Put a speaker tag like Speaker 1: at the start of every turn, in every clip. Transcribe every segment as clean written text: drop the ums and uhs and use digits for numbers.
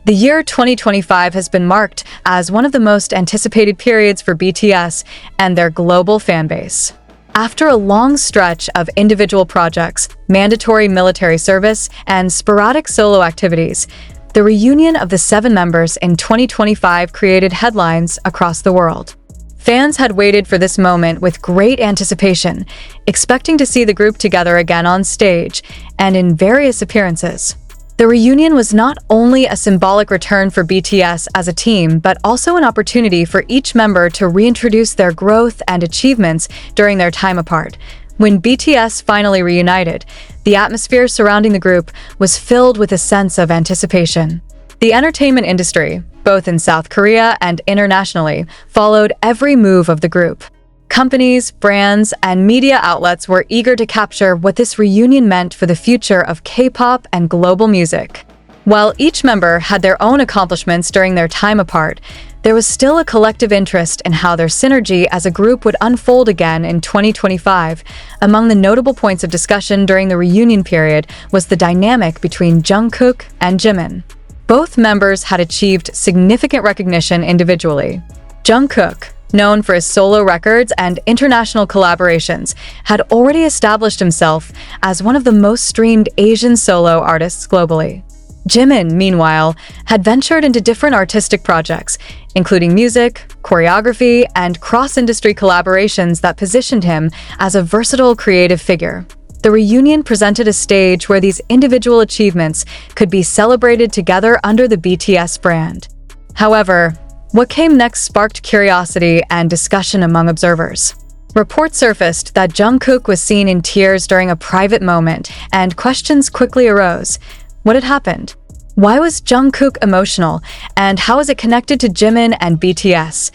Speaker 1: The year 2025 has been marked as one of the most anticipated periods for BTS and their global fanbase. After a long stretch of individual projects, mandatory military service, and sporadic solo activities, the reunion of the 7 members in 2025 created headlines across the world. Fans had waited for this moment with great anticipation, expecting to see the group together again on stage and in various appearances. The reunion was not only a symbolic return for BTS as a team, but also an opportunity for each member to reintroduce their growth and achievements during their time apart. When BTS finally reunited, the atmosphere surrounding the group was filled with a sense of anticipation. The entertainment industry, both in South Korea and internationally, followed every move of the group. Companies, brands, and media outlets were eager to capture what this reunion meant for the future of K-pop and global music. While each member had their own accomplishments during their time apart, there was still a collective interest in how their synergy as a group would unfold again in 2025. Among the notable points of discussion during the reunion period was the dynamic between Jungkook and Jimin. Both members had achieved significant recognition individually. Jungkook, known for his solo records and international collaborations, had already established himself as one of the most streamed Asian solo artists globally. Jimin, meanwhile, had ventured into different artistic projects, including music, choreography, and cross-industry collaborations that positioned him as a versatile creative figure. The reunion presented a stage where these individual achievements could be celebrated together under the BTS brand. However, what came next sparked curiosity and discussion among observers. Reports surfaced that Jungkook was seen in tears during a private moment, and questions quickly arose. What had happened? Why was Jungkook emotional, and how is it connected to Jimin and BTS?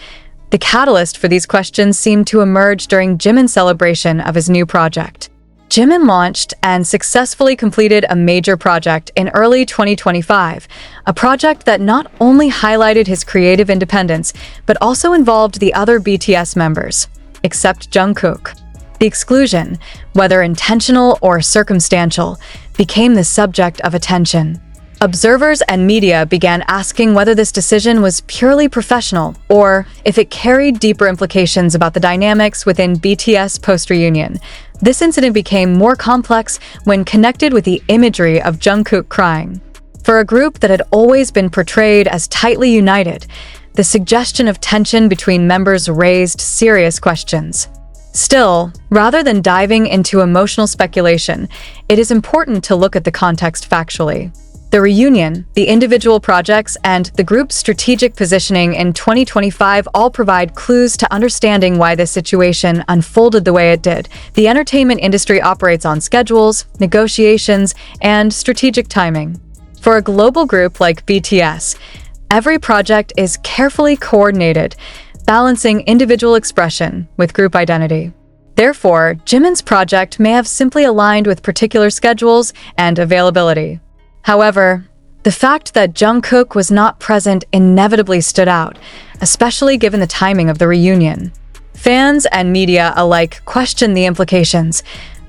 Speaker 1: The catalyst for these questions seemed to emerge during Jimin's celebration of his new project. Jimin launched and successfully completed a major project in early 2025, a project that not only highlighted his creative independence, but also involved the other BTS members, except Jungkook. The exclusion, whether intentional or circumstantial, became the subject of attention. Observers and media began asking whether this decision was purely professional or if it carried deeper implications about the dynamics within BTS post-reunion. This incident became more complex when connected with the imagery of Jungkook crying. For a group that had always been portrayed as tightly united, the suggestion of tension between members raised serious questions. Still, rather than diving into emotional speculation, it is important to look at the context factually. The reunion, the individual projects, and the group's strategic positioning in 2025 all provide clues to understanding why this situation unfolded the way it did. The entertainment industry operates on schedules, negotiations, and strategic timing. For a global group like BTS, every project is carefully coordinated, balancing individual expression with group identity. Therefore, Jimin's project may have simply aligned with particular schedules and availability. However, the fact that Jungkook was not present inevitably stood out, especially given the timing of the reunion. Fans and media alike questioned the implications.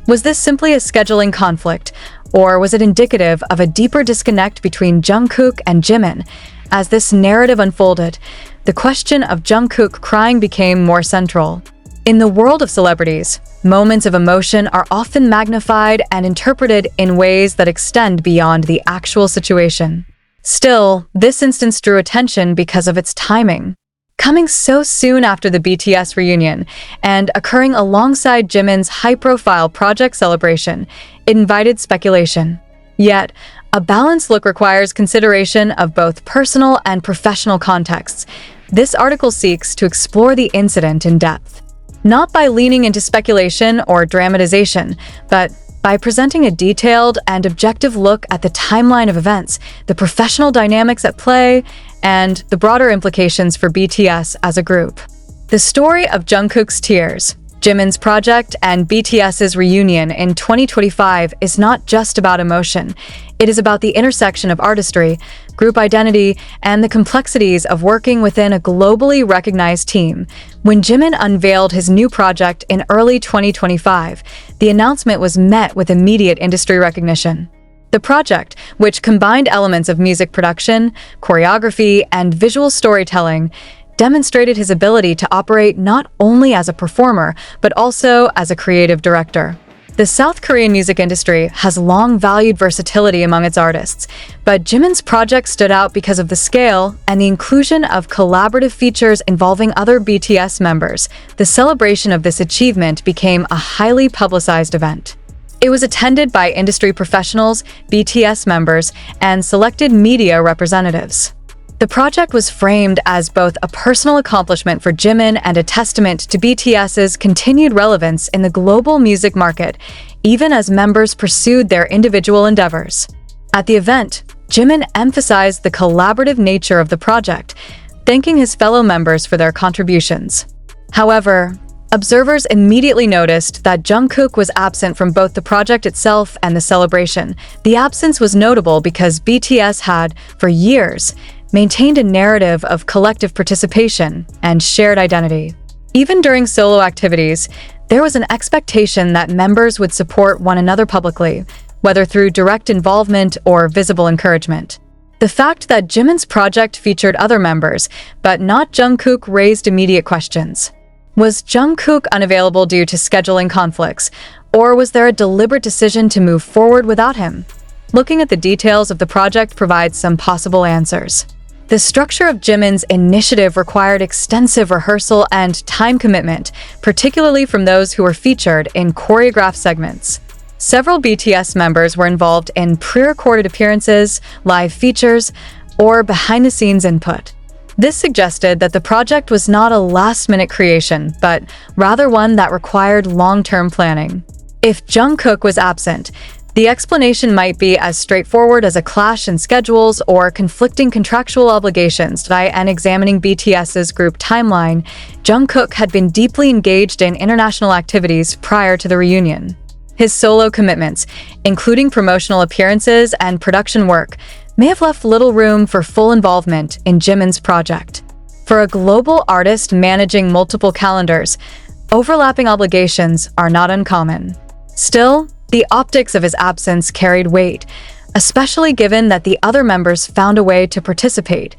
Speaker 1: Was this simply a scheduling conflict, or was it indicative of a deeper disconnect between Jungkook and Jimin? As this narrative unfolded, the question of Jungkook crying became more central. In the world of celebrities, moments of emotion are often magnified and interpreted in ways that extend beyond the actual situation. Still, this instance drew attention because of its timing. Coming so soon after the BTS reunion and occurring alongside Jimin's high-profile project celebration, it invited speculation. Yet, a balanced look requires consideration of both personal and professional contexts. This article seeks to explore the incident in depth, not by leaning into speculation or dramatization, but by presenting a detailed and objective look at the timeline of events, the professional dynamics at play, and the broader implications for BTS as a group. The story of Jungkook's tears, Jimin's project, and BTS's reunion in 2025 is not just about emotion. It is about the intersection of artistry, group identity, and the complexities of working within a globally recognized team. When Jimin unveiled his new project in early 2025, the announcement was met with immediate industry recognition. The project, which combined elements of music production, choreography, and visual storytelling, demonstrated his ability to operate not only as a performer, but also as a creative director. The South Korean music industry has long valued versatility among its artists, but Jimin's project stood out because of the scale and the inclusion of collaborative features involving other BTS members. The celebration of this achievement became a highly publicized event. It was attended by industry professionals, BTS members, and selected media representatives. The project was framed as both a personal accomplishment for Jimin and a testament to BTS's continued relevance in the global music market, even as members pursued their individual endeavors. At the event, Jimin emphasized the collaborative nature of the project, thanking his fellow members for their contributions. However, observers immediately noticed that Jungkook was absent from both the project itself and the celebration. The absence was notable because BTS had, for years, maintained a narrative of collective participation and shared identity. Even during solo activities, there was an expectation that members would support one another publicly, whether through direct involvement or visible encouragement. The fact that Jimin's project featured other members, but not Jungkook, raised immediate questions. Was Jungkook unavailable due to scheduling conflicts, or was there a deliberate decision to move forward without him? Looking at the details of the project provides some possible answers. The structure of Jimin's initiative required extensive rehearsal and time commitment, particularly from those who were featured in choreographed segments. Several BTS members were involved in pre-recorded appearances, live features, or behind-the-scenes input. This suggested that the project was not a last-minute creation, but rather one that required long-term planning. If Jungkook was absent, the explanation might be as straightforward as a clash in schedules or conflicting contractual obligations. By examining BTS's group timeline, Jungkook had been deeply engaged in international activities prior to the reunion. His solo commitments, including promotional appearances and production work, may have left little room for full involvement in Jimin's project. For a global artist managing multiple calendars, overlapping obligations are not uncommon. Still, the optics of his absence carried weight, especially given that the other members found a way to participate.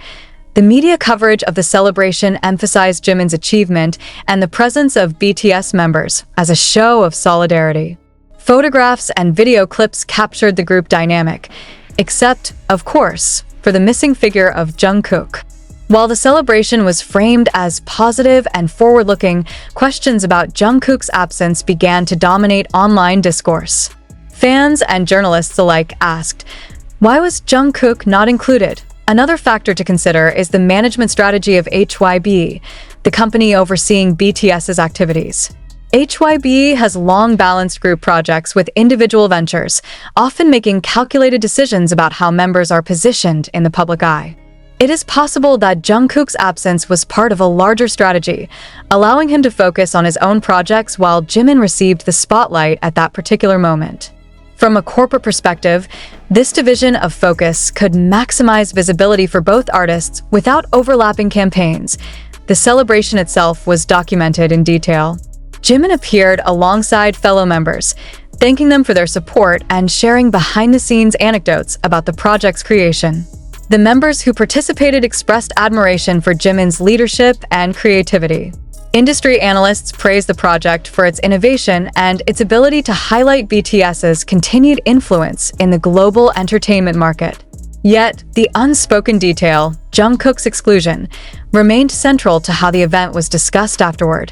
Speaker 1: The media coverage of the celebration emphasized Jimin's achievement and the presence of BTS members as a show of solidarity. Photographs and video clips captured the group dynamic, except, of course, for the missing figure of Jungkook. While the celebration was framed as positive and forward-looking, questions about Jungkook's absence began to dominate online discourse. Fans and journalists alike asked, why was Jungkook not included? Another factor to consider is the management strategy of HYB, the company overseeing BTS's activities. HYB has long balanced group projects with individual ventures, often making calculated decisions about how members are positioned in the public eye. It is possible that Jungkook's absence was part of a larger strategy, allowing him to focus on his own projects while Jimin received the spotlight at that particular moment. From a corporate perspective, this division of focus could maximize visibility for both artists without overlapping campaigns. The celebration itself was documented in detail. Jimin appeared alongside fellow members, thanking them for their support and sharing behind-the-scenes anecdotes about the project's creation. The members who participated expressed admiration for Jimin's leadership and creativity. Industry analysts praised the project for its innovation and its ability to highlight BTS's continued influence in the global entertainment market. Yet, the unspoken detail, Jungkook's exclusion, remained central to how the event was discussed afterward.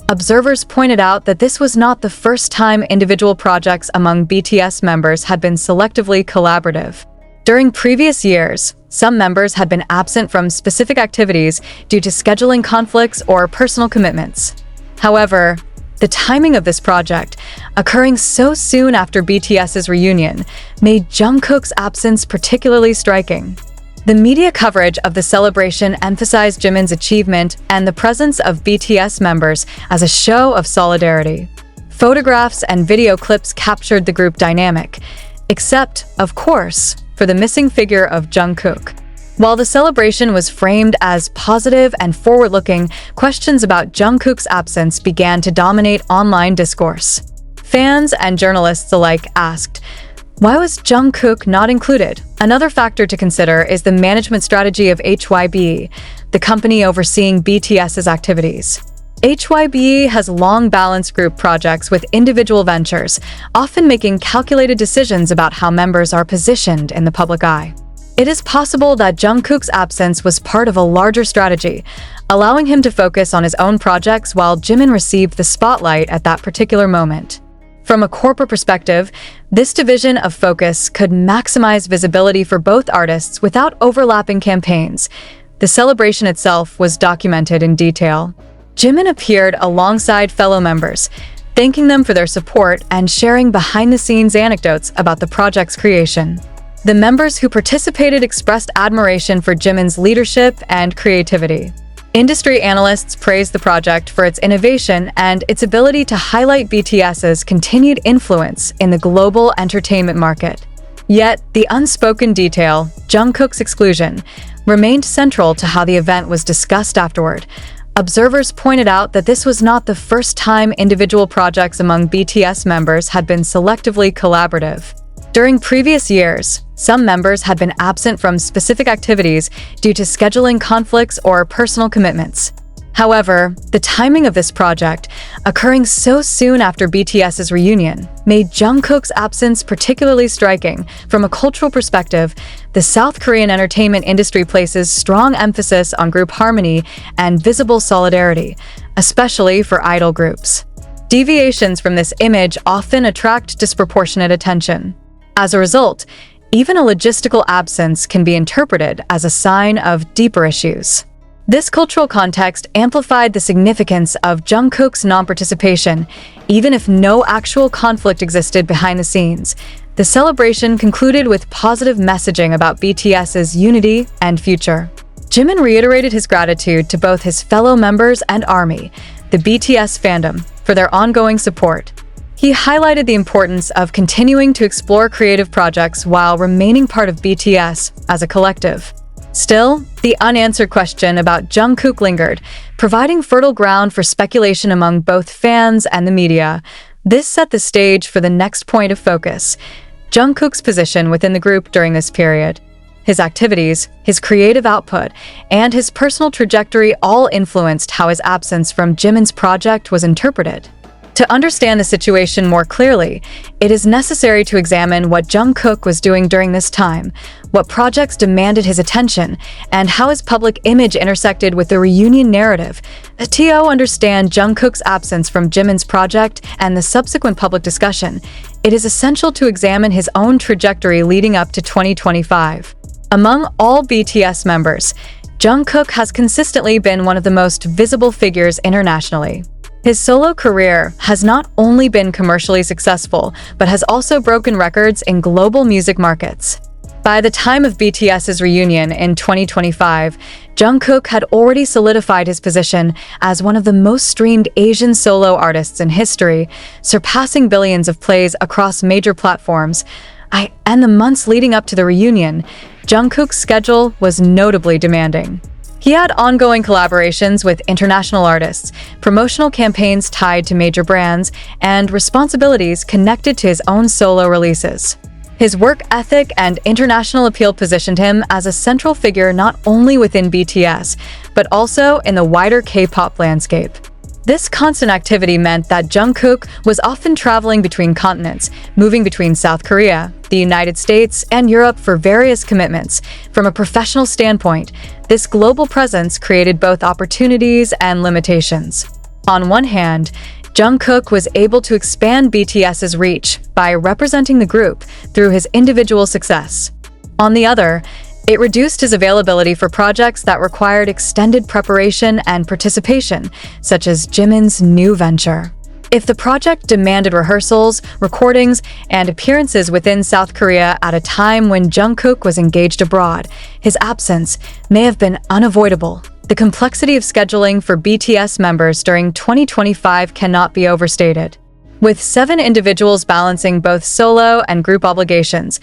Speaker 1: Observers pointed out that this was not the first time individual projects among BTS members had been selectively collaborative. During previous years, some members had been absent from specific activities due to scheduling conflicts or personal commitments. However, the timing of this project, occurring so soon after BTS's reunion, made Jungkook's absence particularly striking. The media coverage of the celebration emphasized Jimin's achievement and the presence of BTS members as a show of solidarity. Photographs and video clips captured the group dynamic, except, of course, for the missing figure of Jungkook. While the celebration was framed as positive and forward-looking, questions about Jungkook's absence began to dominate online discourse. Fans and journalists alike asked, Why was Jungkook not included? Another factor to consider is the management strategy of HYBE, the company overseeing BTS's activities. HYBE has long balanced group projects with individual ventures, often making calculated decisions about how members are positioned in the public eye. It is possible that Jungkook's absence was part of a larger strategy, allowing him to focus on his own projects while Jimin received the spotlight at that particular moment. From a corporate perspective, this division of focus could maximize visibility for both artists without overlapping campaigns. The celebration itself was documented in detail. Jimin appeared alongside fellow members, thanking them for their support and sharing behind-the-scenes anecdotes about the project's creation. The members who participated expressed admiration for Jimin's leadership and creativity. Industry analysts praised the project for its innovation and its ability to highlight BTS's continued influence in the global entertainment market. Yet, the unspoken detail, Jungkook's exclusion, remained central to how the event was discussed afterward. Observers pointed out that this was not the first time individual projects among BTS members had been selectively collaborative. During previous years, some members had been absent from specific activities due to scheduling conflicts or personal commitments. However, the timing of this project, occurring so soon after BTS's reunion, made Jungkook's absence particularly striking. From a cultural perspective, the South Korean entertainment industry places strong emphasis on group harmony and visible solidarity, especially for idol groups. Deviations from this image often attract disproportionate attention. As a result, even a logistical absence can be interpreted as a sign of deeper issues. This cultural context amplified the significance of Jungkook's non-participation, even if no actual conflict existed behind the scenes. The celebration concluded with positive messaging about BTS's unity and future. Jimin reiterated his gratitude to both his fellow members and ARMY, the BTS fandom, for their ongoing support. He highlighted the importance of continuing to explore creative projects while remaining part of BTS as a collective. Still, the unanswered question about Jungkook lingered, providing fertile ground for speculation among both fans and the media. This set the stage for the next point of focus: Jungkook's position within the group during this period. His activities, his creative output, and his personal trajectory all influenced how his absence from Jimin's project was interpreted. To understand the situation more clearly, it is necessary to examine what Jungkook was doing during this time, what projects demanded his attention, and how his public image intersected with the reunion narrative. To understand Jungkook's absence from Jimin's project and the subsequent public discussion, it is essential to examine his own trajectory leading up to 2025. Among all BTS members, Jungkook has consistently been one of the most visible figures internationally. His solo career has not only been commercially successful, but has also broken records in global music markets. By the time of BTS's reunion in 2025, Jungkook had already solidified his position as one of the most streamed Asian solo artists in history, surpassing billions of plays across major platforms. And the months leading up to the reunion, Jungkook's schedule was notably demanding. He had ongoing collaborations with international artists, promotional campaigns tied to major brands, and responsibilities connected to his own solo releases. His work ethic and international appeal positioned him as a central figure not only within BTS, but also in the wider K-pop landscape. This constant activity meant that Jungkook was often traveling between continents, moving between South Korea, the United States, and Europe for various commitments. From a professional standpoint, this global presence created both opportunities and limitations. On one hand, Jungkook was able to expand BTS's reach by representing the group through his individual success. On the other, it reduced his availability for projects that required extended preparation and participation, such as Jimin's new venture. If the project demanded rehearsals, recordings, and appearances within South Korea at a time when Jungkook was engaged abroad, his absence may have been unavoidable. The complexity of scheduling for BTS members during 2025 cannot be overstated. With 7 individuals balancing both solo and group obligations,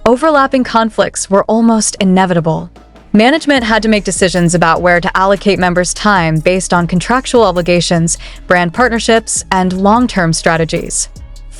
Speaker 1: overlapping conflicts were almost inevitable. Management had to make decisions about where to allocate members' time based on contractual obligations, brand partnerships, and long-term strategies.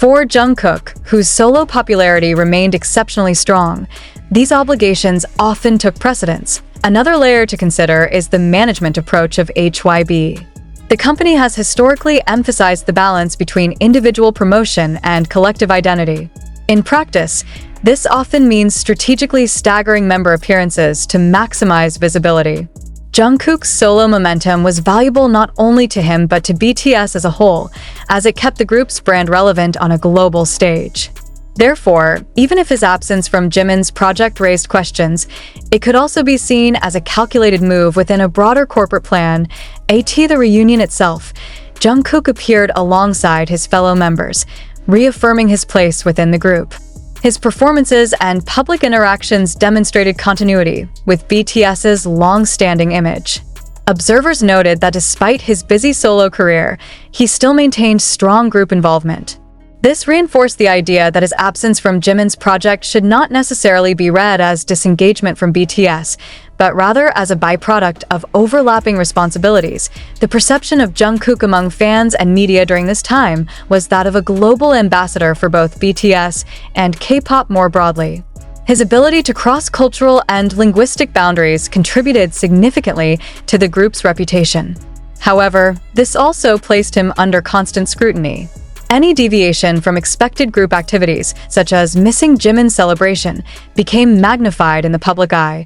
Speaker 1: For Jungkook, whose solo popularity remained exceptionally strong, these obligations often took precedence. Another layer to consider is the management approach of HYB. The company has historically emphasized the balance between individual promotion and collective identity. In practice, this often means strategically staggering member appearances to maximize visibility. Jungkook's solo momentum was valuable not only to him but to BTS as a whole, as it kept the group's brand relevant on a global stage. Therefore, even if his absence from Jimin's project raised questions, it could also be seen as a calculated move within a broader corporate plan. At the reunion itself, Jungkook appeared alongside his fellow members, reaffirming his place within the group. His performances and public interactions demonstrated continuity with BTS's long-standing image. Observers noted that despite his busy solo career, he still maintained strong group involvement. This reinforced the idea that his absence from Jimin's project should not necessarily be read as disengagement from BTS, but rather as a byproduct of overlapping responsibilities. The perception of Jungkook among fans and media during this time was that of a global ambassador for both BTS and K-pop more broadly. His ability to cross cultural and linguistic boundaries contributed significantly to the group's reputation. However, this also placed him under constant scrutiny. Any deviation from expected group activities, such as missing Jimin's celebration, became magnified in the public eye.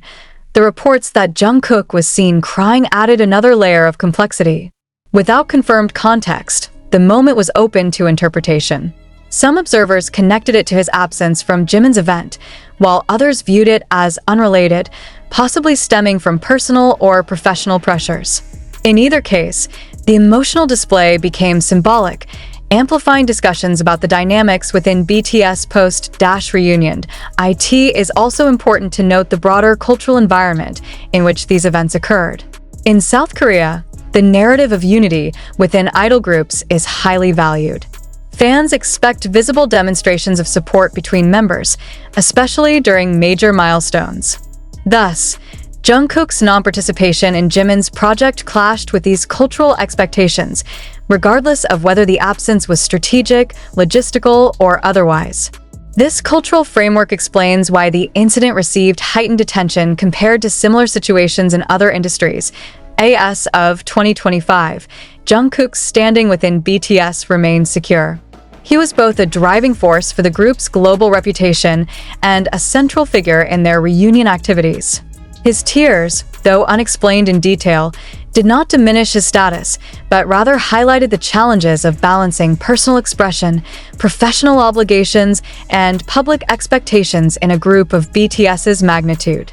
Speaker 1: The reports that Jungkook was seen crying added another layer of complexity. Without confirmed context, the moment was open to interpretation. Some observers connected it to his absence from Jimin's event, while others viewed it as unrelated, possibly stemming from personal or professional pressures. In either case, the emotional display became symbolic, amplifying discussions about the dynamics within BTS post-reunion. It is also important to note the broader cultural environment in which these events occurred. In South Korea, the narrative of unity within idol groups is highly valued. Fans expect visible demonstrations of support between members, especially during major milestones. Thus, Jungkook's non-participation in Jimin's project clashed with these cultural expectations, regardless of whether the absence was strategic, logistical, or otherwise. This cultural framework explains why the incident received heightened attention compared to similar situations in other industries. As of 2025, Jungkook's standing within BTS remains secure. He was both a driving force for the group's global reputation and a central figure in their reunion activities. His tears, though unexplained in detail, did not diminish his status, but rather highlighted the challenges of balancing personal expression, professional obligations, and public expectations in a group of BTS's magnitude.